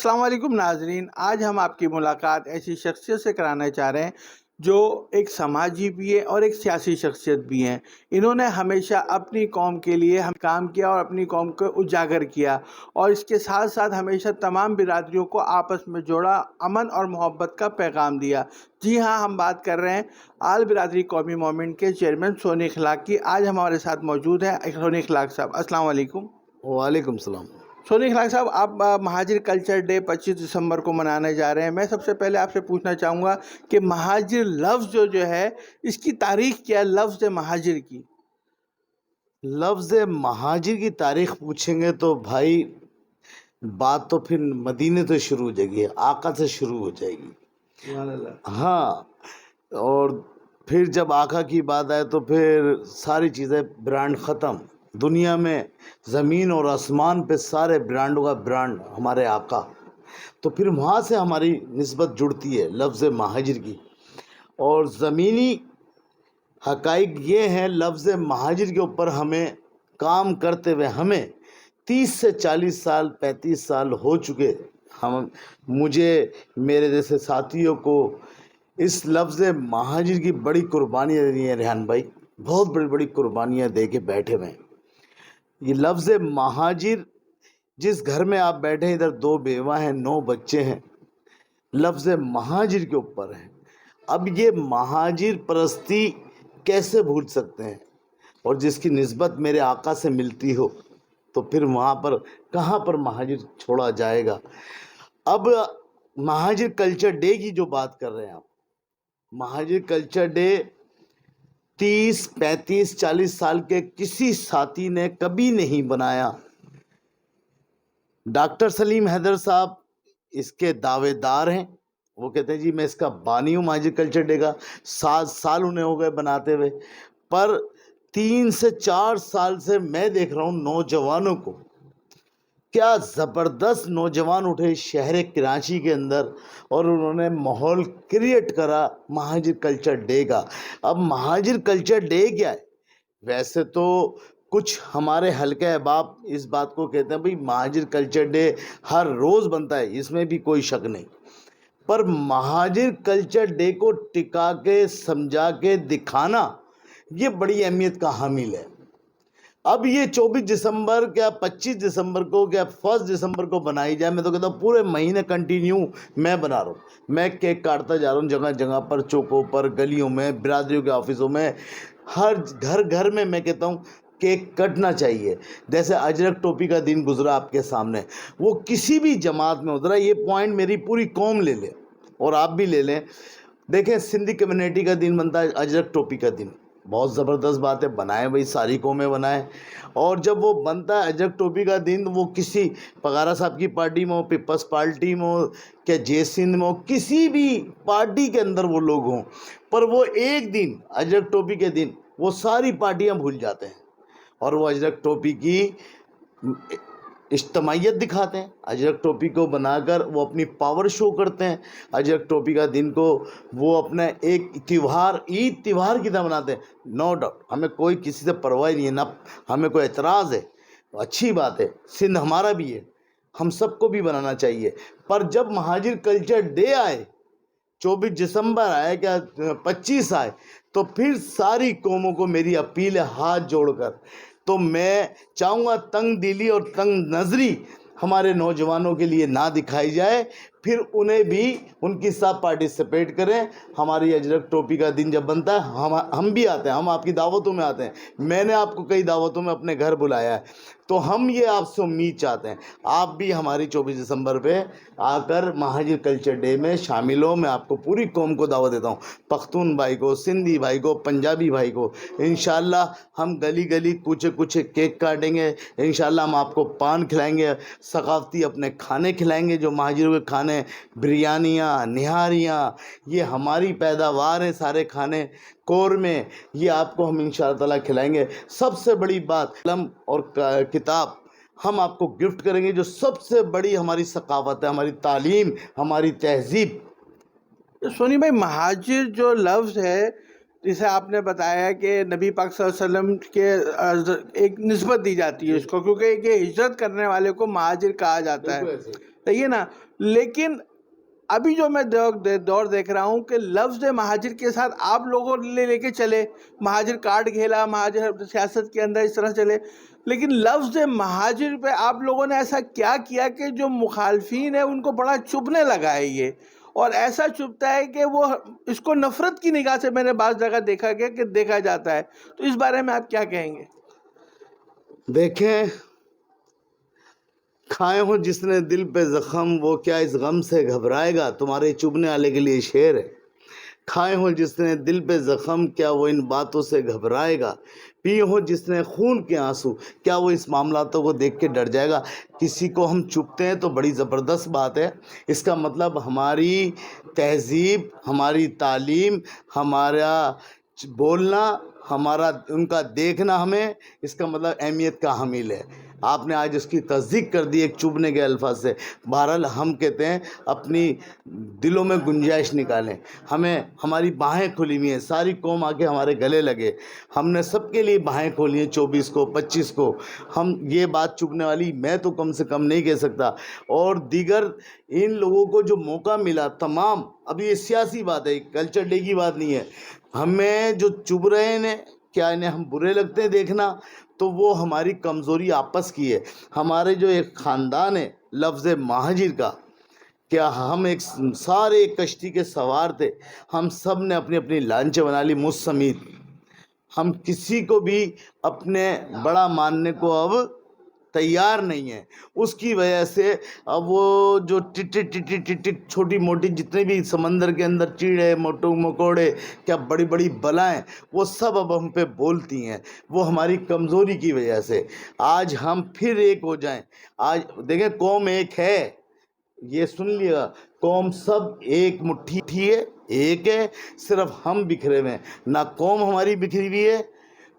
السلام علیکم ناظرین، آج ہم آپ کی ملاقات ایسی شخصیت سے کرانا چاہ رہے ہیں جو ایک سماجی بھی ہے اور ایک سیاسی شخصیت بھی ہیں۔ انہوں نے ہمیشہ اپنی قوم کے لیے کام کیا اور اپنی قوم کو اجاگر کیا، اور اس کے ساتھ ساتھ ہمیشہ تمام برادریوں کو آپس میں جوڑا، امن اور محبت کا پیغام دیا۔ جی ہاں، ہم بات کر رہے ہیں آل برادری قومی موومنٹ کے چیئرمین سونی اخلاق کی۔ آج ہمارے ساتھ موجود ہیں سونی اخلاق صاحب۔ السلام علیکم۔ وعلیکم السلام۔ سونی اخلاق صاحب، آپ مہاجر کلچر ڈے 25 دسمبر کو منانے جا رہے ہیں۔ میں سب سے پہلے آپ سے پوچھنا چاہوں گا کہ مہاجر لفظ جو ہے اس کی تاریخ کیا ہے، لفظ مہاجر کی؟ لفظ مہاجر کی تاریخ پوچھیں گے تو بھائی بات تو پھر مدینے سے شروع ہو جائے گی، آقا سے شروع ہو جائے گی۔ سبحان اللہ۔ ہاں، اور پھر جب آقا کی بات آئے تو پھر ساری چیزیں برانڈ ختم۔ دنیا میں زمین اور آسمان پہ سارے برانڈوں کا برانڈ ہمارے آقا، تو پھر وہاں سے ہماری نسبت جڑتی ہے لفظ مہاجر کی۔ اور زمینی حقائق یہ ہیں، لفظ مہاجر کے اوپر ہمیں کام کرتے ہوئے ہمیں 30 سے 40 سال 35 سال ہو چکے۔ مجھے میرے جیسے ساتھیوں کو اس لفظ مہاجر کی بڑی قربانیاں دی ہیں ریحان بھائی، بہت بڑی بڑی قربانیاں دے کے بیٹھے ہوئے ہیں۔ یہ لفظ مہاجر، جس گھر میں آپ بیٹھے ادھر 2 بیوہ ہیں، 9 بچے ہیں، لفظ مہاجر کے اوپر ہے۔ اب یہ مہاجر پرستی کیسے بھول سکتے ہیں؟ اور جس کی نسبت میرے آقا سے ملتی ہو تو پھر وہاں پر کہاں پر مہاجر چھوڑا جائے گا؟ اب مہاجر کلچر ڈے کی جو بات کر رہے ہیں آپ، مہاجر کلچر ڈے 30 35 40 سال کے کسی ساتھی نے کبھی نہیں بنایا۔ ڈاکٹر سلیم حیدر صاحب اس کے دعوے دار ہیں، وہ کہتے ہیں جی میں اس کا بانی ہوں مہاجر کلچر ڈے کا، 7 سال انہیں ہو گئے بناتے ہوئے، پر 3 سے 4 سال سے میں دیکھ رہا ہوں نوجوانوں کو، کیا زبردست نوجوان اٹھے شہر کراچی کے اندر اور انہوں نے ماحول کریٹ کرا مہاجر کلچر ڈے کا۔ اب مہاجر کلچر ڈے کیا ہے؟ ویسے تو کچھ ہمارے حلقہ احباب اس بات کو کہتے ہیں بھئی مہاجر کلچر ڈے ہر روز بنتا ہے، اس میں بھی کوئی شک نہیں، پر مہاجر کلچر ڈے کو ٹکا کے سمجھا کے دکھانا یہ بڑی اہمیت کا حامل ہے۔ اب یہ 24 دسمبر کیا 25 دسمبر کو کیا 1 دسمبر کو بنائی جائے، میں تو کہتا ہوں پورے مہینے کنٹینیو میں بنا رہا ہوں، میں کیک کاٹتا جا رہا ہوں جگہ جگہ پر، چوکوں پر، گلیوں میں، برادریوں کے آفسوں میں، ہر گھر میں کہتا ہوں کیک کٹنا چاہیے۔ جیسے اجرک ٹوپی کا دن گزرا آپ کے سامنے، وہ کسی بھی جماعت میں اترا، یہ پوائنٹ میری پوری قوم لے لے اور آپ بھی لے لیں۔ دیکھیں سندھی کمیونٹی کا دن بنتا ہے اجرک ٹوپی کا دن، بہت زبردست بات ہے، بنائیں بھائی، ساری قومیں بنائیں۔ اور جب وہ بنتا ہے اجرک ٹوپی کا دن، وہ کسی پگارا صاحب کی پارٹی میں ہو، پیپلز پارٹی میں ہو، کہ جے سندھ میں ہو، کسی بھی پارٹی کے اندر وہ لوگ ہوں، پر وہ ایک دن اجرک ٹوپی کے دن وہ ساری پارٹیاں بھول جاتے ہیں اور وہ اجرک ٹوپی کی اجتماعیت دکھاتے ہیں، اجرک ٹوپی کو بنا کر وہ اپنی پاور شو کرتے ہیں۔ اجرک ٹوپی کا دن کو وہ اپنا ایک تیوہار، عید تیوہار کی طرح مناتے ہیں۔ نو ڈاؤٹ، ہمیں کوئی کسی سے پرواہ نہیں ہے، نہ ہمیں کوئی اعتراض ہے، اچھی بات ہے، سندھ ہمارا بھی ہے، ہم سب کو بھی بنانا چاہیے۔ پر جب مہاجر کلچر ڈے آئے، 24 دسمبر آئے، کیا 25 آئے، تو پھر ساری قوموں کو میری اپیل ہے ہاتھ جوڑ کر، تو میں چاہوں گا تنگ دلی اور تنگ نظری ہمارے نوجوانوں کے لیے نہ دکھائی جائے، پھر انہیں بھی ان کی ساتھ پارٹیسپیٹ کریں۔ ہماری اجرک ٹوپی کا دن جب بنتا ہے ہم بھی آتے ہیں، ہم آپ کی دعوتوں میں آتے ہیں، میں نے آپ کو کئی دعوتوں میں اپنے گھر بلایا ہے، تو ہم یہ آپ سے امید چاہتے ہیں آپ بھی ہماری 24 دسمبر پہ آ کر مہاجر کلچر ڈے میں شامل ہو۔ میں آپ کو پوری قوم کو دعوت دیتا ہوں، پختون بھائی کو، سندھی بھائی کو، پنجابی بھائی کو، انشاءاللہ ہم گلی گلی کوچے کوچے کیک کاٹیں گے، انشاءاللہ ہم آپ کو پان کھلائیں گے، ثقافتی اپنے کھانے کھلائیں گے، جو مہاجروں کے کھانے، بریانیاں، نہاریاں، یہ ہماری پیداوار ہیں، سارے کھانے قورمے، یہ آپ کو ہم انشاءاللہ تعالیٰ کھلائیں گے۔ سب سے بڑی بات، قلم اور کتاب ہم آپ کو گفٹ کریں گے، جو سب سے بڑی ہماری ثقافت ہے، ہماری تعلیم، ہماری تہذیب۔ سونی بھائی، مہاجر جو لفظ ہے، جسے آپ نے بتایا کہ نبی پاک صلی اللہ علیہ وسلم کے ایک نسبت دی جاتی ہے اس کو، کیونکہ یہ ہجرت کرنے والے کو مہاجر کہا جاتا ہے، صحیح ہے نا. لیکن ابھی جو میں دور دیکھ رہا ہوں کہ لفظ مہاجر کے ساتھ آپ لوگوں نے لے کے چلے، مہاجر کارڈ کھیلا، مہاجر سیاست کے اندر اس طرح چلے، لیکن لفظ مہاجر پہ آپ لوگوں نے ایسا کیا کیا کہ جو مخالفین ہیں ان کو بڑا چبھنے لگا ہے یہ، اور ایسا چبھتا ہے کہ وہ اس کو نفرت کی نگاہ سے میں نے بعض جگہ دیکھا گیا کہ دیکھا جاتا ہے. تو اس بارے میں آپ کیا کہیں گے؟ دیکھیں، کھائے ہو جس نے دل پہ زخم، وہ کیا اس غم سے گھبرائے گا، تمہارے چبھنے والے کے لیے شعر ہے. کھائے ہو جس نے دل پہ زخم، کیا وہ ان باتوں سے گھبرائے گا، پیے ہو جس نے خون کے آنسو، کیا وہ اس معاملاتوں کو دیکھ کے ڈر جائے گا. کسی کو ہم چبھتے ہیں تو بڑی زبردست بات ہے. اس کا مطلب ہماری تہذیب، ہماری تعلیم، ہمارا بولنا، ہمارا ان کا دیکھنا، ہمیں اس کا مطلب اہمیت کا حامل ہے. آپ نے آج اس کی تصدیق کر دی ایک چبھنے کے الفاظ سے. بہرحال ہم کہتے ہیں اپنی دلوں میں گنجائش نکالیں. ہمیں ہماری باہیں کھلی ہوئی ہیں، ساری قوم آ کے ہمارے گلے لگے. ہم نے سب کے لیے باہیں کھولی ہیں، 24 کو 25 کو. ہم یہ بات چبھنے والی میں تو کم سے کم نہیں کہہ سکتا. اور دیگر ان لوگوں کو جو موقع ملا تمام، اب یہ سیاسی بات ہے، کلچر ڈے کی بات نہیں ہے. ہمیں جو چبھ رہے ہیں، کیا انہیں ہم برے لگتے ہیں دیکھنا؟ تو وہ ہماری کمزوری آپس کی ہے. ہمارے جو ایک خاندان ہے لفظ مہاجر کا، کیا ہم ایک سارے ایک کشتی کے سوار تھے. ہم سب نے اپنی اپنی لانچیں بنا لی، مجھ سمیت. ہم کسی کو بھی اپنے بڑا ماننے کو اب تیار نہیں ہیں. اس کی وجہ سے اب وہ جو ٹٹ چھوٹی موٹی جتنے بھی سمندر کے اندر چیڑے موٹو مکوڑے، کیا بڑی بڑی بلائیں، وہ سب اب ہم پہ بولتی ہیں. وہ ہماری کمزوری کی وجہ سے. آج ہم پھر ایک ہو جائیں. آج دیکھیں، قوم ایک ہے، یہ سن لیا، قوم سب ایک مٹھی ہے، ایک ہے. صرف ہم بکھرے ہوئے ہیں. نہ قوم ہماری بکھری ہوئی ہے،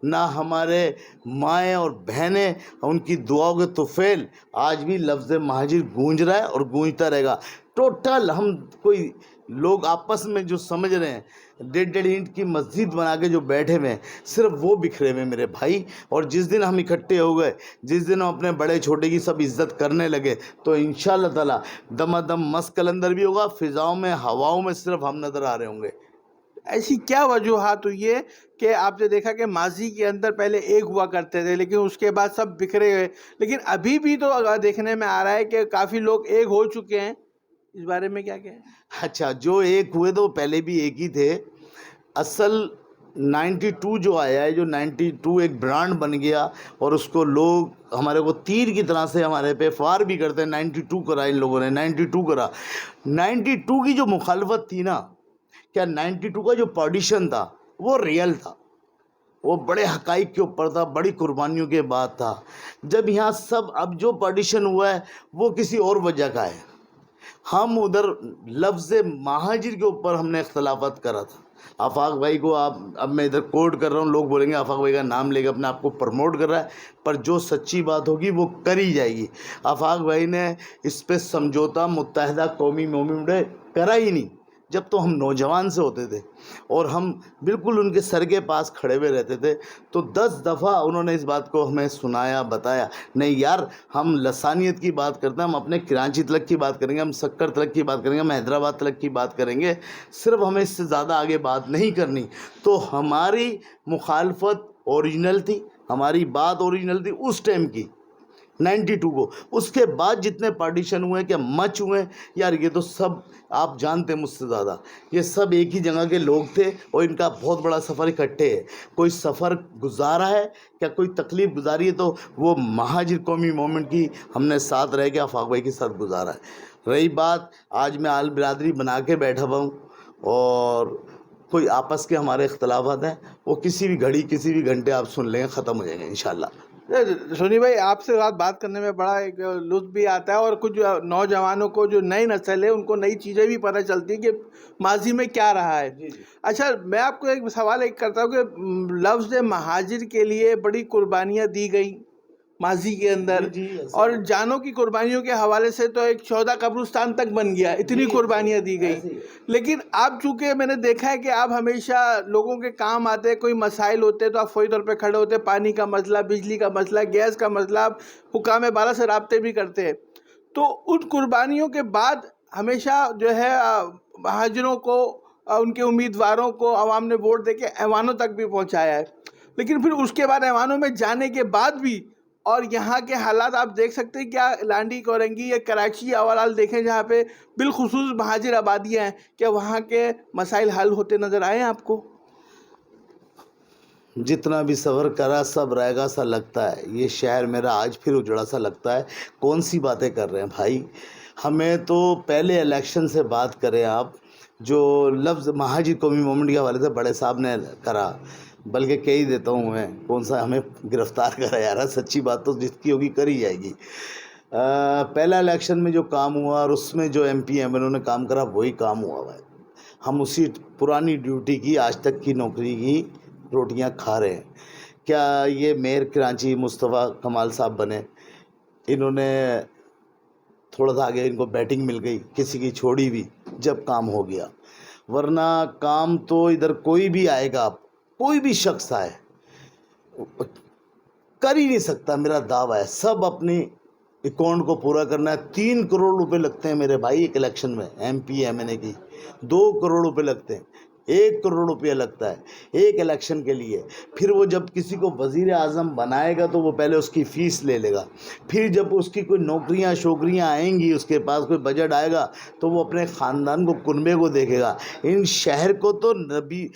نہ ہمارے مائیں اور بہنیں، ان کی دعاؤں کے طفیل. آج بھی لفظ مہاجر گونج رہا ہے اور گونجتا رہے گا. ٹوٹل ہم کوئی لوگ آپس میں جو سمجھ رہے ہیں، 1.5 اینٹ کی مسجد بنا کے جو بیٹھے ہوئے ہیں، صرف وہ بکھرے ہوئے میرے بھائی. اور جس دن ہم اکٹھے ہو گئے، جس دن ہم اپنے بڑے چھوٹے کی سب عزت کرنے لگے، تو انشاءاللہ تعالی دم دم مست کلندر بھی ہوگا. فضاؤں میں، ہواؤں میں صرف ہم نظر آ رہے ہوں گے. ایسی کیا وجوہات ہوئی ہے کہ آپ نے دیکھا کہ ماضی کے اندر پہلے ایک ہوا کرتے تھے لیکن اس کے بعد سب بکھرے ہوئے، لیکن ابھی بھی تو دیکھنے میں آ رہا ہے کہ کافی لوگ ایک ہو چکے ہیں؟ اس بارے میں کیا کہیں؟ اچھا، جو ایک ہوئے تو پہلے بھی ایک ہی تھے. اصل 92 جو آیا ہے، جو 92 ایک برانڈ بن گیا، اور اس کو لوگ ہمارے کو تیر کی طرح سے ہمارے پہ فار بھی کرتے ہیں. 92 کرا ان لوگوں نے، 92 کرا. 92 کی جو مخالفت تھی نا، کیا 92 کا جو پارٹیشن تھا وہ ریئل تھا، وہ بڑے حقائق کے اوپر تھا، بڑی قربانیوں کے بعد تھا. جب یہاں سب اب جو پارٹیشن ہوا ہے وہ کسی اور وجہ کا ہے. ہم ادھر لفظ مہاجر کے اوپر ہم نے اختلافات کرا تھا. آفاق بھائی کو آپ، اب میں ادھر کوٹ کر رہا ہوں، لوگ بولیں گے آفاق بھائی کا نام لے کے اپنے آپ کو پروموٹ کر رہا ہے، پر جو سچی بات ہوگی وہ کری جائے گی. آفاق بھائی نے اس پہ سمجھوتا متحدہ قومی موومنٹ کرا ہی نہیں. جب تو ہم نوجوان سے ہوتے تھے اور ہم بالکل ان کے سر کے پاس کھڑے ہوئے رہتے تھے، تو 10 دفعہ انہوں نے اس بات کو ہمیں سنایا، بتایا. نہیں یار، ہم لسانیت کی بات کرتے ہیں، ہم اپنے کراچی تلک کی بات کریں گے، ہم سکر تلک کی بات کریں گے، ہم حیدرآباد تلک کی بات کریں گے، صرف ہمیں اس سے زیادہ آگے بات نہیں کرنی. تو ہماری مخالفت اوریجنل تھی، ہماری بات اوریجنل تھی اس ٹائم کی، 92 کو. اس کے بعد جتنے پارٹیشن ہوئے، کیا مچ ہوئے، یار یہ تو سب آپ جانتے ہیں مجھ سے زیادہ، یہ سب ایک ہی جگہ کے لوگ تھے اور ان کا بہت بڑا سفر اکٹھے ہے. کوئی سفر گزارا ہے، کیا کوئی تکلیف گزاری ہے، تو وہ مہاجر قومی موومنٹ کی ہم نے ساتھ رہ کے آفاق بھائی کے ساتھ گزارا ہے. رہی بات، آج میں آل برادری بنا کے بیٹھا ہوا ہوں، اور کوئی آپس کے ہمارے اختلافات ہیں، وہ کسی بھی گھڑی کسی بھی گھنٹے آپ سن لیں گے، ختم ہو جائیں گے انشاءاللہ. سونی بھائی، آپ سے بات کرنے میں بڑا ایک لطف بھی آتا ہے، اور کچھ نوجوانوں کو جو نئی نسل ہے ان کو نئی چیزیں بھی پتہ چلتی ہیں کہ ماضی میں کیا رہا ہے. اچھا، میں آپ کو ایک سوال کرتا ہوں کہ لفظ مہاجر کے لیے بڑی قربانیاں دی گئیں ماضی کے اندر، اور جانوں کی قربانیوں کے حوالے سے تو ایک 14 قبرستان تک بن گیا، اتنی قربانیاں دی گئی. لیکن آپ چونکہ میں نے دیکھا ہے کہ آپ ہمیشہ لوگوں کے کام آتے ہیں، کوئی مسائل ہوتے ہیں تو آپ فوری طور پہ کھڑے ہوتے ہیں. پانی کا مسئلہ، بجلی کا مسئلہ، گیس کا مسئلہ، آپ حکام بالا سے رابطے بھی کرتے ہیں. تو ان قربانیوں کے بعد ہمیشہ جو ہے مہاجروں کو ان کے امیدواروں کو عوام نے ووٹ دے کے ایوانوں تک بھی پہنچایا ہے، لیکن پھر اس کے بعد ایوانوں میں جانے کے بعد بھی اور یہاں کے حالات آپ دیکھ سکتے ہیں، کیا لانڈی کورنگی یا کراچی اوورال دیکھیں جہاں پہ بالخصوص مہاجر آبادیاں ہیں، کیا وہاں کے مسائل حل ہوتے نظر آئے ہیں آپ کو؟ جتنا بھی سفر کرا سب رہ گا سا لگتا ہے، یہ شہر میرا آج پھر اجڑا سا لگتا ہے۔ کون سی باتیں کر رہے ہیں بھائی؟ ہمیں تو پہلے الیکشن سے بات کریں آپ، جو لفظ مہاجر قومی موومنٹ کے حوالے سے بڑے صاحب نے کرا، بلکہ کہہ ہی دیتا ہوں میں، کون سا ہمیں گرفتار کرا یار، سچی بات تو جس کی ہوگی کری جائے گی۔ پہلا الیکشن میں جو کام ہوا اور اس میں جو ایم پی ایم انہوں نے کام کرا وہی کام ہوا ہے۔ ہم اسی پرانی ڈیوٹی کی آج تک کی نوکری کی روٹیاں کھا رہے ہیں۔ کیا یہ میئر کراچی مصطفیٰ کمال صاحب بنے، انہوں نے تھوڑا سا آگے ان کو بیٹنگ مل گئی، کسی کی چھوڑی بھی جب کام ہو گیا، ورنہ کام تو ادھر کوئی بھی آئے گا، کوئی بھی شخص آئے کر ہی نہیں سکتا، میرا دعویٰ ہے۔ سب اپنی اکاؤنٹ کو پورا کرنا ہے۔ 3 کروڑ روپے لگتے ہیں میرے بھائی ایک الیکشن میں، ایم پی ایم این اے کی 2 کروڑ روپے لگتے ہیں، 1 کروڑ روپیہ لگتا ہے ایک الیکشن کے لیے۔ پھر وہ جب کسی کو وزیر اعظم بنائے گا تو وہ پہلے اس کی فیس لے لے گا، پھر جب اس کی کوئی نوکریاں شوکریاں آئیں گی، اس کے پاس کوئی بجٹ آئے گا تو وہ اپنے خاندان کو کنبے کو دیکھے گا۔ ان شہر کو تو نبی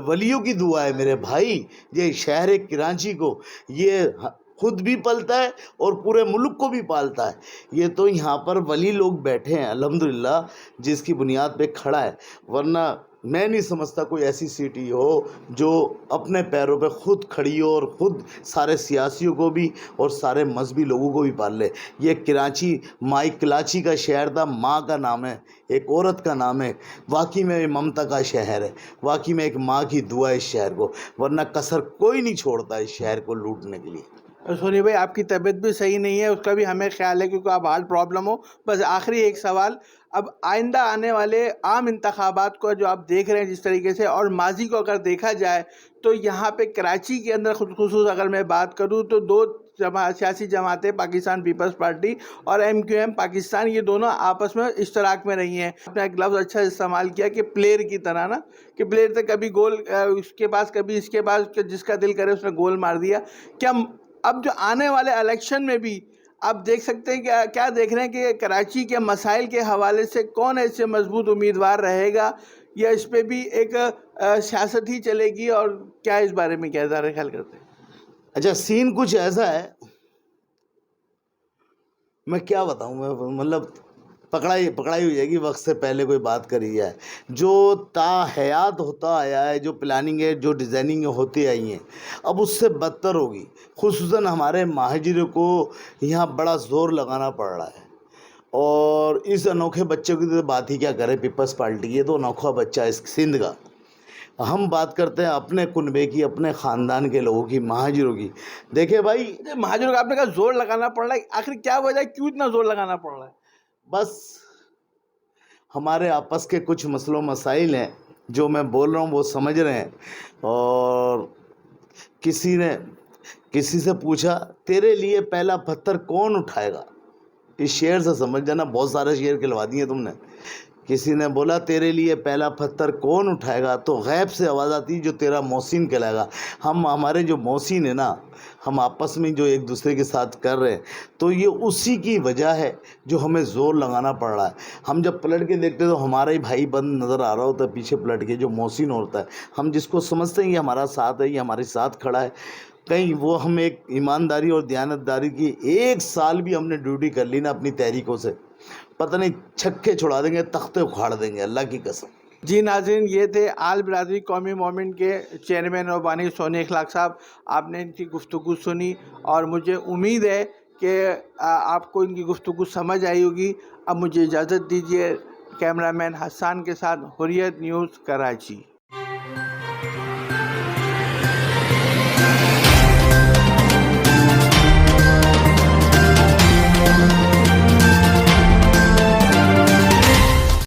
ولیوں کی دعا ہے میرے بھائی، یہ شہر کراچی کو یہ خود بھی پلتا ہے اور پورے ملک کو بھی پالتا ہے۔ یہ تو یہاں پر ولی لوگ بیٹھے ہیں الحمدللہ، جس کی بنیاد پہ کھڑا ہے، ورنہ میں نہیں سمجھتا کوئی ایسی سٹی ہو جو اپنے پیروں پہ خود کھڑی ہو اور خود سارے سیاسیوں کو بھی اور سارے مذہبی لوگوں کو بھی پال لے۔ یہ کراچی مائی کلاچی کا شہر تھا، ماں کا نام ہے، ایک عورت کا نام ہے، واقعی میں ممتا کا شہر ہے، واقعی میں ایک ماں کی دعا ہے اس شہر کو، ورنہ کسر کوئی نہیں چھوڑتا اس شہر کو لوٹنے کے لیے۔ سونی بھائی، آپ کی طبیعت بھی صحیح نہیں ہے، اس کا بھی ہمیں خیال ہے کیونکہ آپ ہارٹ پرابلم ہو۔ بس آخری ایک سوال، اب آئندہ آنے والے عام انتخابات کو جو آپ دیکھ رہے ہیں جس طریقے سے، اور ماضی کو اگر دیکھا جائے تو یہاں پہ کراچی کے اندر خصوص اگر میں بات کروں تو 2 سیاسی جماعتیں، پاکستان پیپلز پارٹی اور ایم کیو ایم پاکستان، یہ دونوں آپس میں اشتراک میں رہی ہیں۔ آپ نے ایک لفظ اچھا استعمال کیا کہ پلیئر کی طرح نا، کہ پلیئر سے کبھی گول اس کے پاس، کبھی اس کے پاس، جس کا دل کرے اس نے گول مار دیا۔ کیا اب جو آنے والے الیکشن میں بھی آپ دیکھ سکتے ہیں کہ کیا دیکھ رہے ہیں کہ کراچی کے مسائل کے حوالے سے کون ایسے مضبوط امیدوار رہے گا، یا اس پہ بھی ایک سیاست ہی چلے گی، اور کیا اس بارے میں کیا اظہار خیال کرتے ہیں؟ اچھا، سین کچھ ایسا ہے، میں کیا بتاؤں، میں مطلب پکڑائی ہو جائے گی، وقت سے پہلے کوئی بات کری ہے۔ جو تا حیات ہوتا آیا ہے، جو پلاننگ ہے، جو ڈیزائننگ ہوتی آئی ہیں، اب اس سے بدتر ہوگی۔ خصوصاً ہمارے مہاجروں کو یہاں بڑا زور لگانا پڑ رہا ہے، اور اس انوکھے بچے کی تو بات ہی کیا کرے، پیپلز پارٹی، یہ تو انوکھا بچہ ہے اس سندھ کا۔ ہم بات کرتے ہیں اپنے کنبے کی، اپنے خاندان کے لوگوں کی، مہاجروں کی۔ دیکھیں بھائی، مہاجروں کا آپ نے کہا زور لگانا پڑ رہا ہے، آخر کیا وجہ ہے، کیوں اتنا زور لگانا پڑ رہا ہے؟ بس ہمارے آپس کے کچھ مسئلوں مسائل ہیں، جو میں بول رہا ہوں وہ سمجھ رہے ہیں۔ اور کسی نے کسی سے پوچھا، تیرے لیے پہلا پتھر کون اٹھائے گا؟ اس شعر سے سمجھ جانا، بہت سارے شعر کھلوا دیے تم نے۔ کسی نے بولا تیرے لیے پہلا پتھر کون اٹھائے گا، تو غیب سے آواز آتی جو تیرا محسن کہلائے گا۔ ہمارے جو محسن ہیں نا، ہم آپس میں جو ایک دوسرے کے ساتھ کر رہے ہیں، تو یہ اسی کی وجہ ہے جو ہمیں زور لگانا پڑ رہا ہے۔ ہم جب پلٹ کے دیکھتے تو ہمارا ہی بھائی بند نظر آ رہا ہوتا ہے، پیچھے پلٹ کے جو محسن ہوتا ہے، ہم جس کو سمجھتے ہیں یہ ہمارا ساتھ ہے، یہ ہمارے ساتھ کھڑا ہے، کہیں وہ ہم ایک ایمانداری اور دیانتداری کی 1 سال بھی ہم نے ڈیوٹی کر لی نا اپنی تحریکوں سے، پتہ نہیں چھکے چھڑا دیں گے، تختے اکھاڑ دیں گے، اللہ کی قسم۔ جی ناظرین، یہ تھے آل برادری قومی موومنٹ کے چیئرمین اور بانی سونی اخلاق صاحب۔ آپ نے ان کی گفتگو سنی اور مجھے امید ہے کہ آپ کو ان کی گفتگو سمجھ آئی ہوگی۔ اب مجھے اجازت دیجیے، کیمرہ مین حسان کے ساتھ حریت نیوز کراچی۔